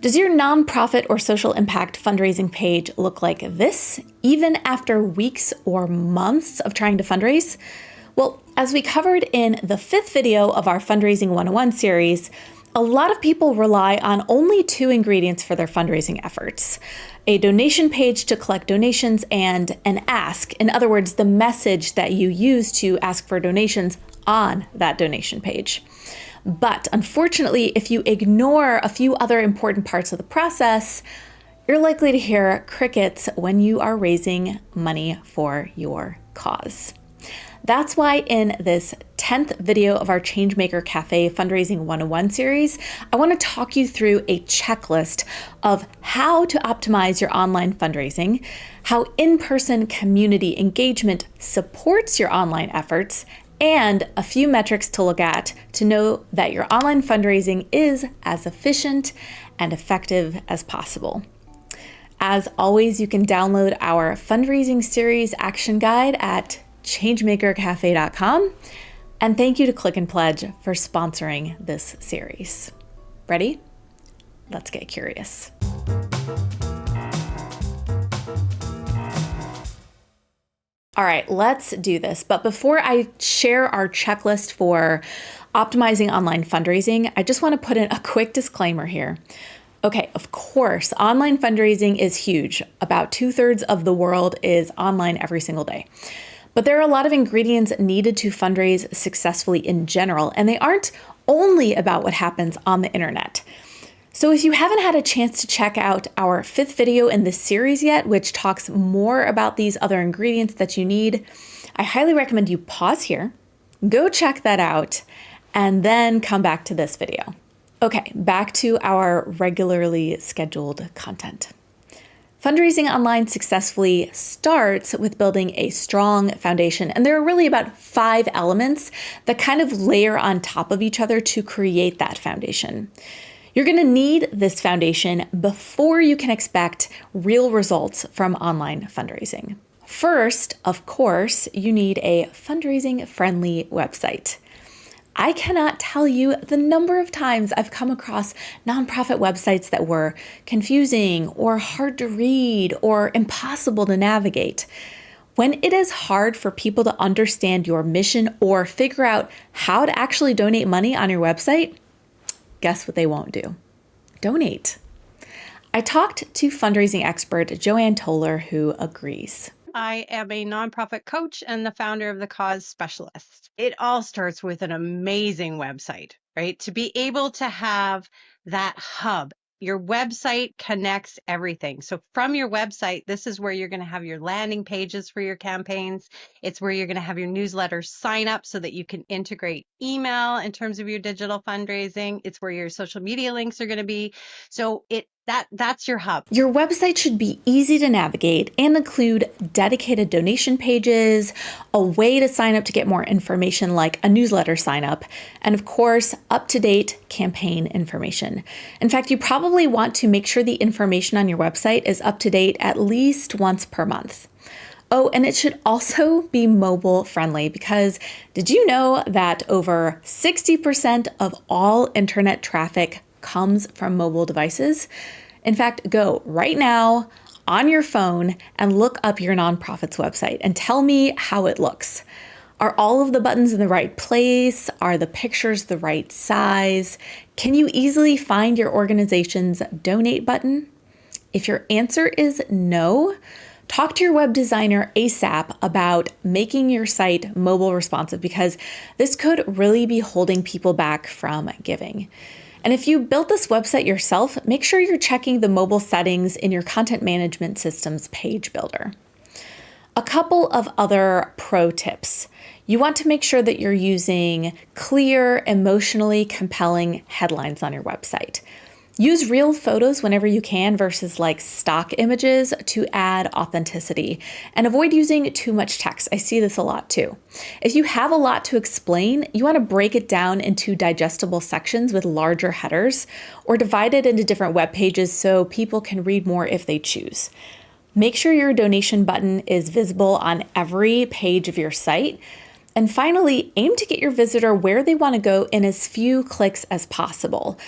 Does your nonprofit or social impact fundraising page look like this, even after weeks or months of trying to fundraise? Well, as we covered in the 5th video of our Fundraising 101 series, a lot of people rely on only 2 ingredients for their fundraising efforts: a donation page to collect donations and an ask. In other words, the message that you use to ask for donations on that donation page. But unfortunately, if you ignore a few other important parts of the process, you're likely to hear crickets when you are raising money for your cause. That's why in this 10th video of our Changemaker Cafe Fundraising 101 series, I want to talk you through a checklist of how to optimize your online fundraising, how in-person community engagement supports your online efforts, and a few metrics to look at to know that your online fundraising is as efficient and effective as possible. As always, you can download our fundraising series action guide at changemakercafe.com. And thank you to Click and Pledge for sponsoring this series. Ready? Let's get curious. All right, let's do this. But before I share our checklist for optimizing online fundraising, I just want to put in a quick disclaimer here. Okay, of course, online fundraising is huge. About 2/3 of the world is online every single day. But there are a lot of ingredients needed to fundraise successfully in general, and they aren't only about what happens on the internet. So if you haven't had a chance to check out our 5th video in this series yet, which talks more about these other ingredients that you need, I highly recommend you pause here, go check that out, and then come back to this video. Okay, back to our regularly scheduled content. Fundraising online successfully starts with building a strong foundation, and there are really about 5 elements that kind of layer on top of each other to create that foundation. You're going to need this foundation before you can expect real results from online fundraising. First, of course, you need a fundraising-friendly website. I cannot tell you the number of times I've come across nonprofit websites that were confusing or hard to read or impossible to navigate. When it is hard for people to understand your mission or figure out how to actually donate money on your website, guess what they won't do? Donate. I talked to fundraising expert Joanne Toller, who agrees. I am a nonprofit coach and the founder of the Cause Specialist. It all starts with an amazing website, right? To be able to have that hub. Your website connects everything. So from your website, this is where you're going to have your landing pages for your campaigns. It's where you're going to have your newsletter sign up so that you can integrate email in terms of your digital fundraising. It's where your social media links are going to be. So that's your hub. Your website should be easy to navigate and include dedicated donation pages, a way to sign up to get more information like a newsletter sign up, and of course, up-to-date campaign information. In fact, you probably want to make sure the information on your website is up to date at least once per month. Oh, and it should also be mobile friendly, because did you know that over 60% of all internet traffic comes from mobile devices? In fact, go right now on your phone and look up your nonprofit's website and tell me how it looks. Are all of the buttons in the right place? Are the pictures the right size? Can you easily find your organization's donate button? If your answer is no, talk to your web designer ASAP about making your site mobile responsive, because this could really be holding people back from giving. And if you built this website yourself, make sure you're checking the mobile settings in your content management system's page builder. A couple of other pro tips. You want to make sure that you're using clear, emotionally compelling headlines on your website. Use real photos whenever you can versus like stock images to add authenticity, and avoid using too much text. I see this a lot too. If you have a lot to explain, you want to break it down into digestible sections with larger headers, or divide it into different web pages so people can read more if they choose. Make sure your donation button is visible on every page of your site. And finally, aim to get your visitor where they want to go in as few clicks as possible.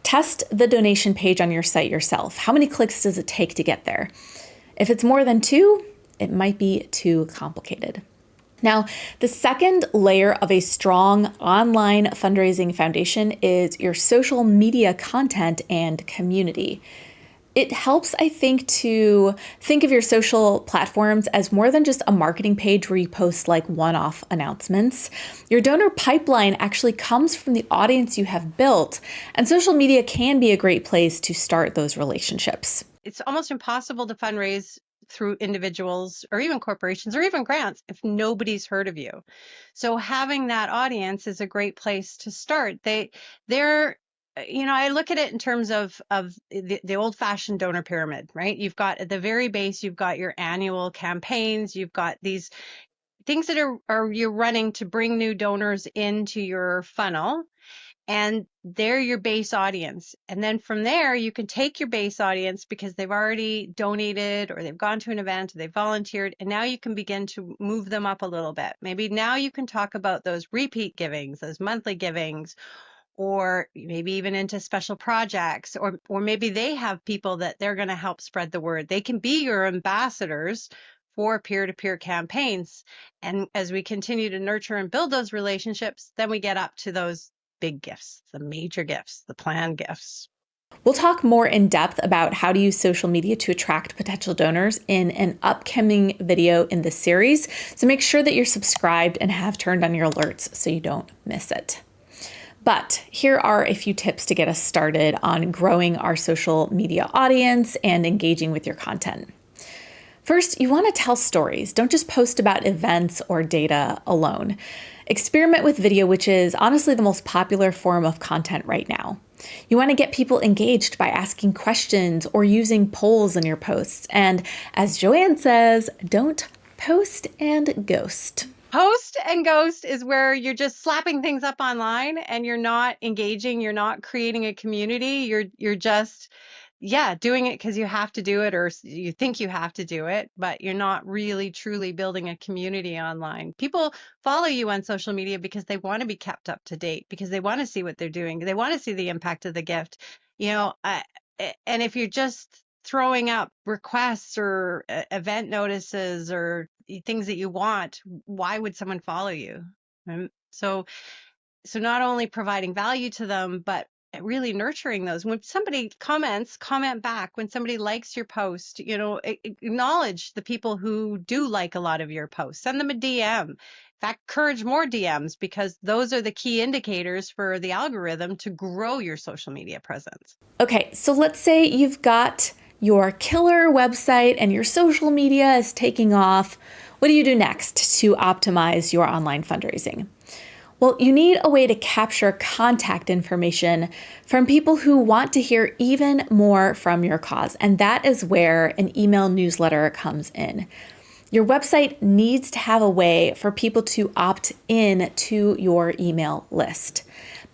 Test the donation page on your site yourself. How many clicks does it take to get there? If it's more than 2, it might be too complicated. Now, the second layer of a strong online fundraising foundation is your social media content and community. It helps, I think, to think of your social platforms as more than just a marketing page where you post like one-off announcements. Your donor pipeline actually comes from the audience you have built, and social media can be a great place to start those relationships. It's almost impossible to fundraise through individuals or even corporations or even grants if nobody's heard of you. So having that audience is a great place to start. They're I look at it in terms of the old-fashioned donor pyramid, right? You've got at the very base, you've got your annual campaigns, you've got these things that are you're running to bring new donors into your funnel, and they're your base audience. And then from there, you can take your base audience because they've already donated or they've gone to an event or they've volunteered, and now you can begin to move them up a little bit. Maybe now you can talk about those repeat givings, those monthly givings, or maybe even into special projects, or maybe they have people that they're going to help spread the word. They can be your ambassadors for peer-to-peer campaigns. And as we continue to nurture and build those relationships, then we get up to those big gifts, the major gifts, the planned gifts. We'll talk more in depth about how to use social media to attract potential donors in an upcoming video in this series. So make sure that you're subscribed and have turned on your alerts so you don't miss it. But here are a few tips to get us started on growing our social media audience and engaging with your content. First, you want to tell stories. Don't just post about events or data alone. Experiment with video, which is honestly the most popular form of content right now. You want to get people engaged by asking questions or using polls in your posts. And as Joanne says, don't post and ghost. Post and ghost is where you're just slapping things up online and you're not engaging, you're not creating a community, you're just doing it because you have to do it or you think you have to do it, but you're not really truly building a community online. People follow you on social media because they want to be kept up to date, because they want to see what they're doing. They want to see the impact of the gift. And if you're just throwing up requests or event notices or things that you want, why would someone follow you? So not only providing value to them, but really nurturing those. When somebody comments, comment back. When somebody likes your post, acknowledge the people who do like a lot of your posts. Send them a DM. In fact, encourage more DMs, because those are the key indicators for the algorithm to grow your social media presence. Okay, so let's say you've got your killer website and your social media is taking off. What do you do next to optimize your online fundraising? Well, you need a way to capture contact information from people who want to hear even more from your cause, and that is where an email newsletter comes in. Your website needs to have a way for people to opt in to your email list,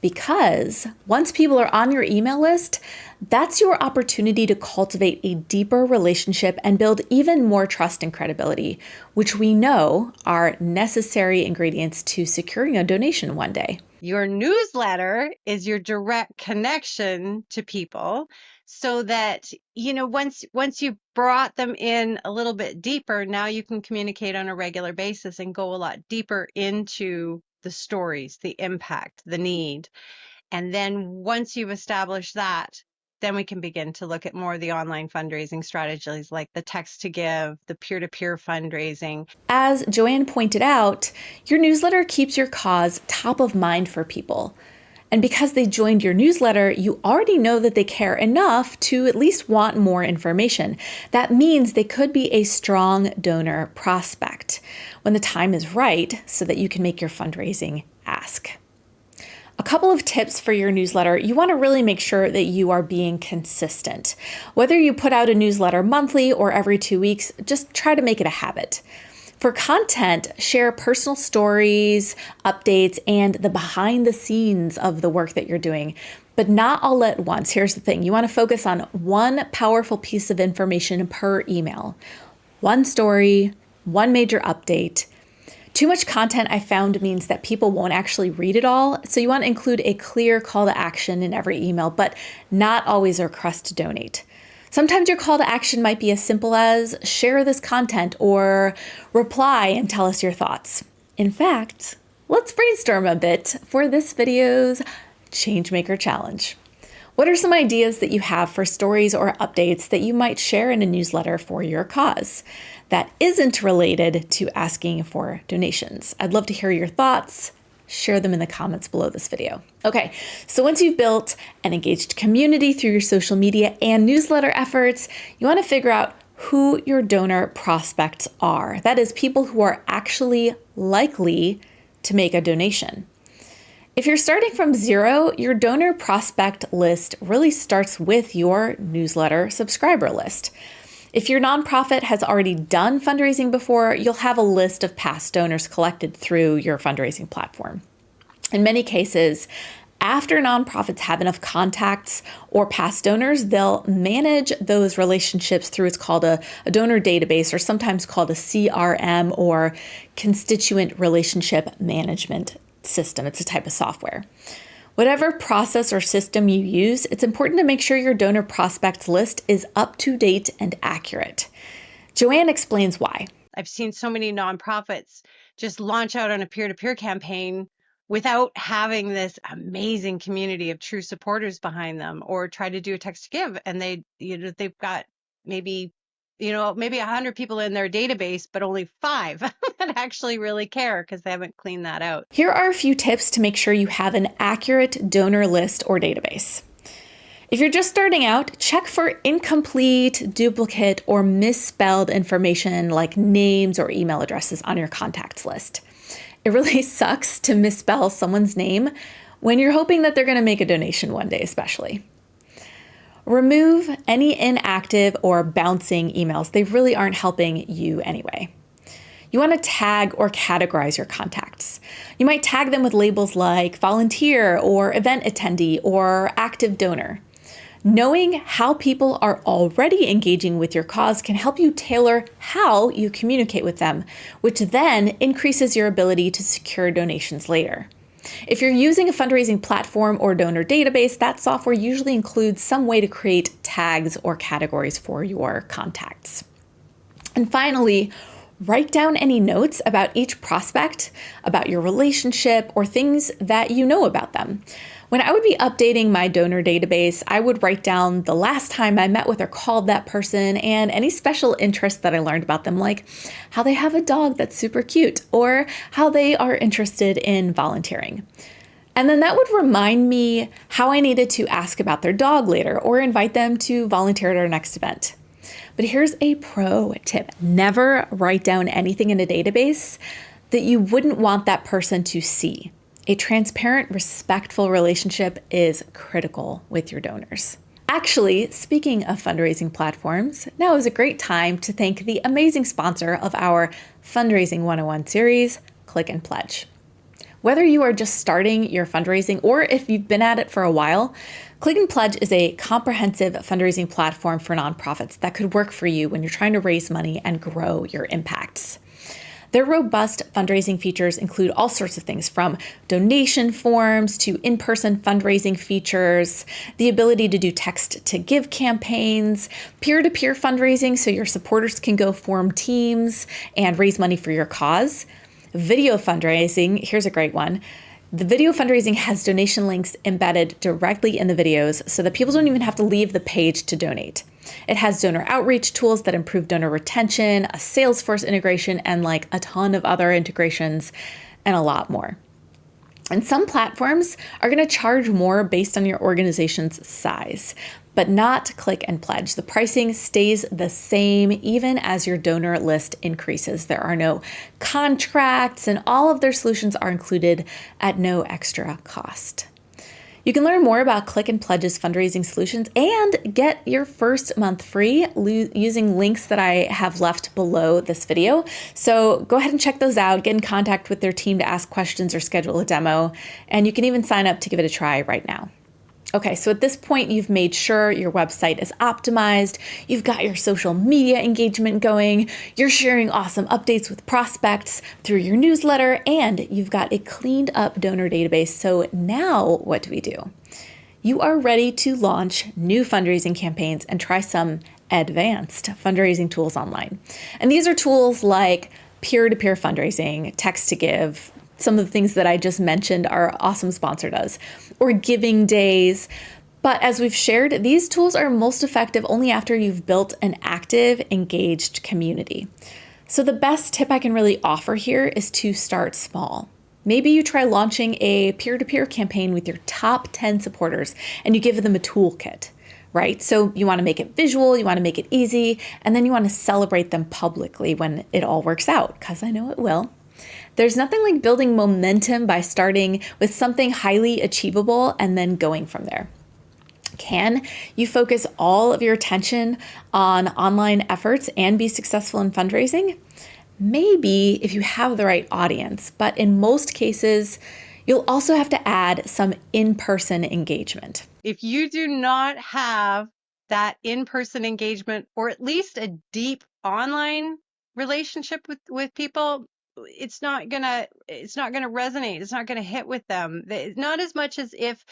because once people are on your email list, that's your opportunity to cultivate a deeper relationship and build even more trust and credibility, which we know are necessary ingredients to securing a donation one day. Your newsletter is your direct connection to people, so that, once you've brought them in a little bit deeper, now you can communicate on a regular basis and go a lot deeper into the stories, the impact, the need. And then once you've established that, then we can begin to look at more of the online fundraising strategies like the text to give, the peer-to-peer fundraising. As Joanne pointed out, your newsletter keeps your cause top of mind for people. And because they joined your newsletter, you already know that they care enough to at least want more information. That means they could be a strong donor prospect when the time is right, so that you can make your fundraising ask. A couple of tips for your newsletter. You want to really make sure that you are being consistent. Whether you put out a newsletter monthly or every 2 weeks, just try to make it a habit. For content, share personal stories, updates, and the behind the scenes of the work that you're doing, but not all at once. Here's the thing. You want to focus on one powerful piece of information per email. One story, one major update. Too much content, I found, means that people won't actually read it all. So you want to include a clear call to action in every email, but not always a request to donate. Sometimes your call to action might be as simple as share this content or reply and tell us your thoughts. In fact, let's brainstorm a bit for this video's Changemaker challenge. What are some ideas that you have for stories or updates that you might share in a newsletter for your cause that isn't related to asking for donations? I'd love to hear your thoughts. Share them in the comments below this video. Okay, so once you've built an engaged community through your social media and newsletter efforts, you want to figure out who your donor prospects are. That is, people who are actually likely to make a donation. If you're starting from zero, your donor prospect list really starts with your newsletter subscriber list. If your nonprofit has already done fundraising before, you'll have a list of past donors collected through your fundraising platform. In many cases, after nonprofits have enough contacts or past donors, they'll manage those relationships through what's called a donor database, or sometimes called a CRM, or constituent relationship management system. It's a type of software. Whatever process or system you use, it's important to make sure your donor prospects list is up to date and accurate. Joanne explains why. I've seen so many nonprofits just launch out on a peer-to-peer campaign without having this amazing community of true supporters behind them, or try to do a text to give, and they've got maybe 100 people in their database, but only 5 that actually really care because they haven't cleaned that out. Here are a few tips to make sure you have an accurate donor list or database. If you're just starting out, check for incomplete, duplicate, or misspelled information like names or email addresses on your contacts list. It really sucks to misspell someone's name when you're hoping that they're going to make a donation one day, especially. Remove any inactive or bouncing emails. They really aren't helping you anyway. You want to tag or categorize your contacts. You might tag them with labels like volunteer or event attendee or active donor. Knowing how people are already engaging with your cause can help you tailor how you communicate with them, which then increases your ability to secure donations later. If you're using a fundraising platform or donor database, that software usually includes some way to create tags or categories for your contacts. And finally, write down any notes about each prospect, about your relationship, or things that you know about them. When I would be updating my donor database, I would write down the last time I met with or called that person and any special interests that I learned about them, like how they have a dog that's super cute or how they are interested in volunteering. And then that would remind me how I needed to ask about their dog later or invite them to volunteer at our next event. But here's a pro tip. Never write down anything in a database that you wouldn't want that person to see. A transparent, respectful relationship is critical with your donors. Actually, speaking of fundraising platforms, now is a great time to thank the amazing sponsor of our Fundraising 101 series, Click and Pledge. Whether you are just starting your fundraising or if you've been at it for a while, Click and Pledge is a comprehensive fundraising platform for nonprofits that could work for you when you're trying to raise money and grow your impacts. Their robust fundraising features include all sorts of things from donation forms to in-person fundraising features, the ability to do text-to-give campaigns, peer-to-peer fundraising so your supporters can go form teams and raise money for your cause. Video fundraising, here's a great one. The video fundraising has donation links embedded directly in the videos so that people don't even have to leave the page to donate. It has donor outreach tools that improve donor retention, a Salesforce integration, and like a ton of other integrations and a lot more. And some platforms are going to charge more based on your organization's size, but not Click and Pledge. The pricing stays the same even as your donor list increases. There are no contracts, and all of their solutions are included at no extra cost. You can learn more about Click and Pledge's fundraising solutions and get your first month free using links that I have left below this video. So go ahead and check those out, get in contact with their team to ask questions or schedule a demo, and you can even sign up to give it a try right now. Okay, so at this point, you've made sure your website is optimized, you've got your social media engagement going, you're sharing awesome updates with prospects through your newsletter, and you've got a cleaned up donor database. So now what do we do? You are ready to launch new fundraising campaigns and try some advanced fundraising tools online. And these are tools like peer-to-peer fundraising, text to give. Some of the things that I just mentioned our awesome sponsor does, or giving days. But as we've shared, these tools are most effective only after you've built an active, engaged community. So the best tip I can really offer here is to start small. Maybe you try launching a peer-to-peer campaign with your top 10 supporters and you give them a toolkit, right? So you want to make it visual, you want to make it easy, and then you want to celebrate them publicly when it all works out, because I know it will. There's nothing like building momentum by starting with something highly achievable and then going from there. Can you focus all of your attention on online efforts and be successful in fundraising? Maybe if you have the right audience, but in most cases, you'll also have to add some in-person engagement. If you do not have that in-person engagement, or at least a deep online relationship with people, it's not gonna resonate. It's not gonna hit with them. Not as much as if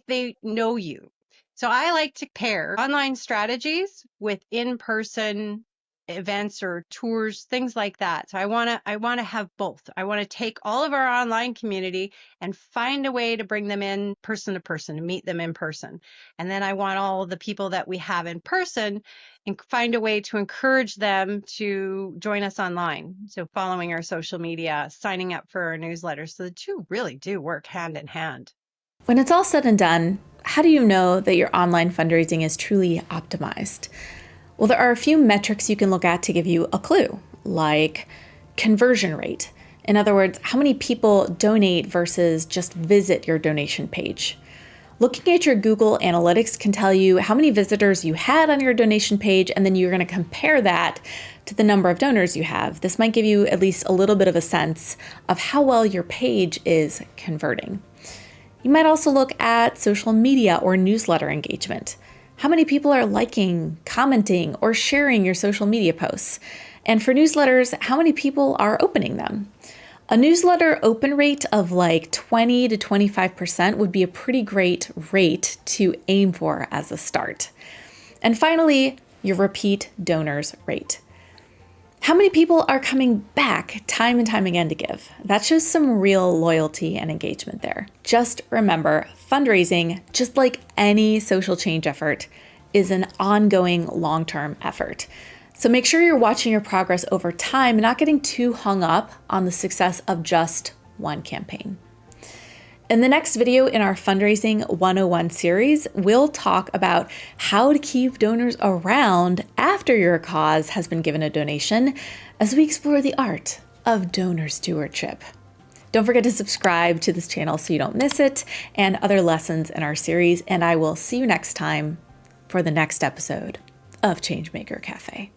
they know you. So I like to pair online strategies with in-person events or tours, things like that. So I want to have both. I want to take all of our online community and find a way to bring them in person to person, to meet them in person. And then I want all the people that we have in person and find a way to encourage them to join us online. So following our social media, signing up for our newsletter. So the two really do work hand in hand. When it's all said and done, how do you know that your online fundraising is truly optimized? Well, there are a few metrics you can look at to give you a clue, like conversion rate. In other words, how many people donate versus just visit your donation page. Looking at your Google Analytics can tell you how many visitors you had on your donation page, and then you're going to compare that to the number of donors you have. This might give you at least a little bit of a sense of how well your page is converting. You might also look at social media or newsletter engagement. How many people are liking, commenting, or sharing your social media posts? And for newsletters, how many people are opening them? A newsletter open rate of like 20 to 25% would be a pretty great rate to aim for as a start. And finally, your repeat donors rate. How many people are coming back time and time again to give? That shows some real loyalty and engagement there. Just remember, fundraising, just like any social change effort, is an ongoing long-term effort. So make sure you're watching your progress over time and not getting too hung up on the success of just one campaign. In the next video in our Fundraising 101 series, we'll talk about how to keep donors around after your cause has been given a donation as we explore the art of donor stewardship. Don't forget to subscribe to this channel so you don't miss it and other lessons in our series, and I will see you next time for the next episode of Changemaker Cafe.